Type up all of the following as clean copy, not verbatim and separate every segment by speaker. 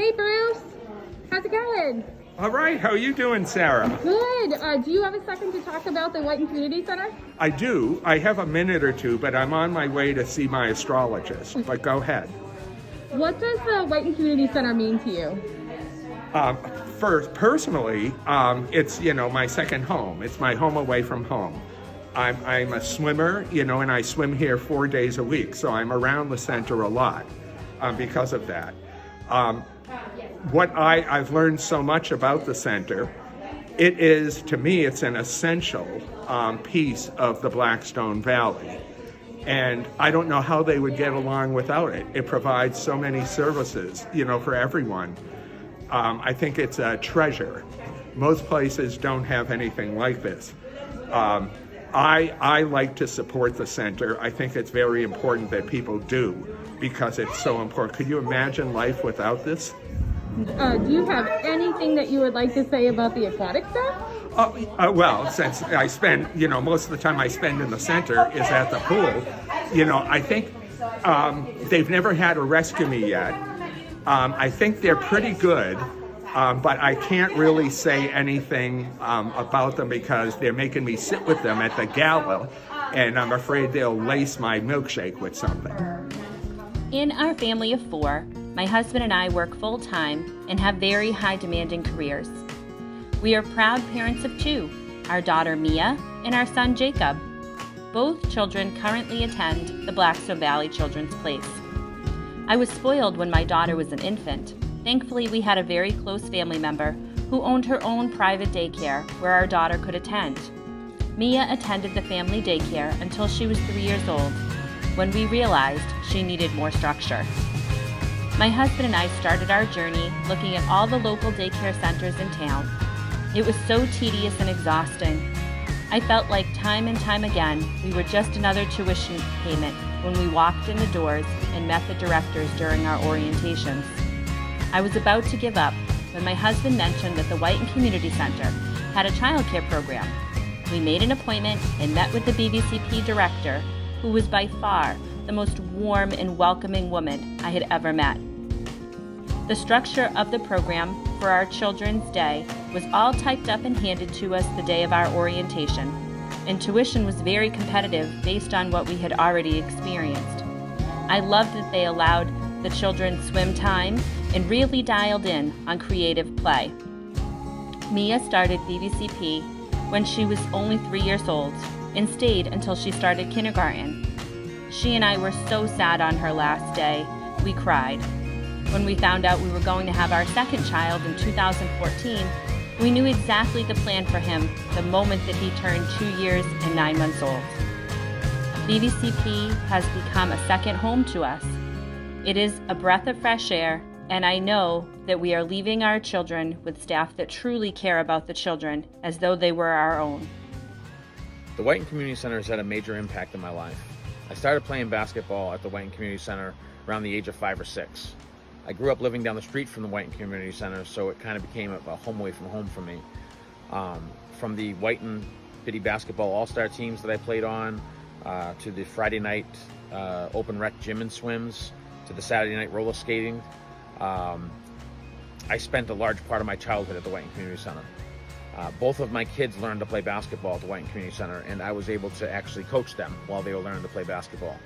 Speaker 1: Hey Bruce, how's it going?
Speaker 2: All right, how are you doing, Sarah?
Speaker 1: Good. Do you have a second to talk about the Whiten Community Center?
Speaker 2: I do. I have a minute or two, but I'm on my way to see my astrologist. But go ahead.
Speaker 1: What does the Whiten Community Center mean to you?
Speaker 2: First, personally, it's my second home. It's my home away from home. I'm a swimmer, and I swim here 4 days a week, so I'm around the center a lot because of that. I've learned so much about the center. To me, it's an essential piece of the Blackstone Valley. And I don't know how they would get along without it. It provides so many services, for everyone. I think it's a treasure. Most places don't have anything like this. I like to support the center. I think it's very important that people do because it's so important. Could you imagine life without this?
Speaker 1: Do you have anything that you would like to say about the aquatic staff?
Speaker 2: Well, since I spend, most of the time I spend in the center is at the pool, I think they've never had to rescue me yet. I think they're pretty good, but I can't really say anything about them because they're making me sit with them at the Gala, and I'm afraid they'll lace my milkshake with something.
Speaker 3: In our family of 4, my husband and I work full-time and have very high demanding careers. We are proud parents of 2, our daughter Mia and our son Jacob. Both children currently attend the Blackstone Valley Children's Place. I was spoiled when my daughter was an infant. Thankfully, we had a very close family member who owned her own private daycare where our daughter could attend. Mia attended the family daycare until she was 3 years old, when we realized she needed more structure. My husband and I started our journey looking at all the local daycare centers in town. It was so tedious and exhausting. I felt like time and time again we were just another tuition payment when we walked in the doors and met the directors during our orientations. I was about to give up when my husband mentioned that the Whiten Community Center had a childcare program. We made an appointment and met with the BVCP director, who was by far the most warm and welcoming woman I had ever met. The structure of the program for our Children's Day was all typed up and handed to us the day of our orientation, and tuition was very competitive based on what we had already experienced. I loved that they allowed the children swim time and really dialed in on creative play. Mia started BVCP when she was only 3 years old and stayed until she started kindergarten. She and I were so sad on her last day, we cried. When we found out we were going to have our second child in 2014, we knew exactly the plan for him the moment that he turned 2 years and 9 months old. BVCP has become a second home to us. It is a breath of fresh air, and I know that we are leaving our children with staff that truly care about the children as though they were our own.
Speaker 4: The Whiten Community Center has had a major impact in my life. I started playing basketball at the Whiten Community Center around the age of 5 or 6. I grew up living down the street from the Whiten Community Center, so it kind of became a home away from home for me. From the Whiten Biddy basketball all-star teams that I played on, to the Friday night open rec gym and swims, to the Saturday night roller skating. I spent a large part of my childhood at the Whiten Community Center. Both of my kids learned to play basketball at the Whiten Community Center, and I was able to actually coach them while they were learning to play basketball.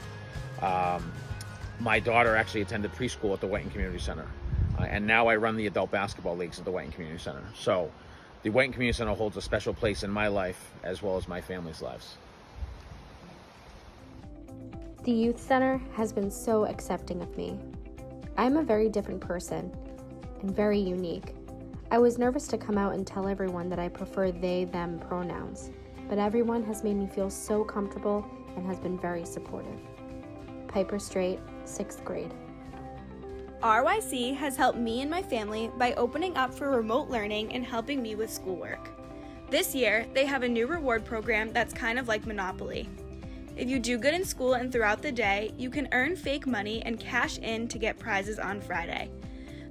Speaker 4: My daughter actually attended preschool at the Whiten Community Center, and now I run the adult basketball leagues at the Whiten Community Center. So the Whiten Community Center holds a special place in my life as well as my family's lives.
Speaker 5: The youth center has been so accepting of me. I'm a very different person and very unique. I was nervous to come out and tell everyone that I prefer they, them pronouns, but everyone has made me feel so comfortable and has been very supportive. Piper Strait, 6th grade.
Speaker 6: RYC has helped me and my family by opening up for remote learning and helping me with schoolwork. This year, they have a new reward program that's kind of like Monopoly. If you do good in school and throughout the day, you can earn fake money and cash in to get prizes on Friday.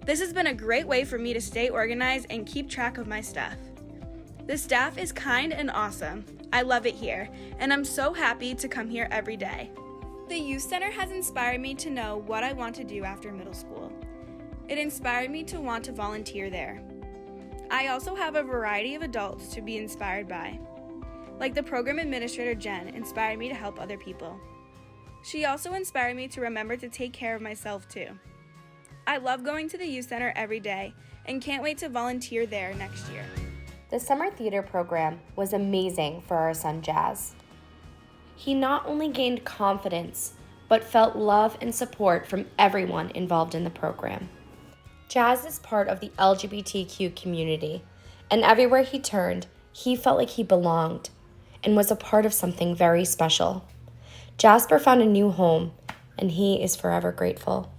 Speaker 6: This has been a great way for me to stay organized and keep track of my stuff. The staff is kind and awesome. I love it here, and I'm so happy to come here every day. The Youth Center has inspired me to know what I want to do after middle school. It inspired me to want to volunteer there. I also have a variety of adults to be inspired by. Like the program administrator Jen inspired me to help other people. She also inspired me to remember to take care of myself too. I love going to the youth center every day and can't wait to volunteer there next year.
Speaker 5: The summer theater program was amazing for our son Jazz. He not only gained confidence, but felt love and support from everyone involved in the program. Jazz is part of the LGBTQ community, and everywhere he turned, he felt like he belonged and was a part of something very special. Jasper found a new home, and he is forever grateful.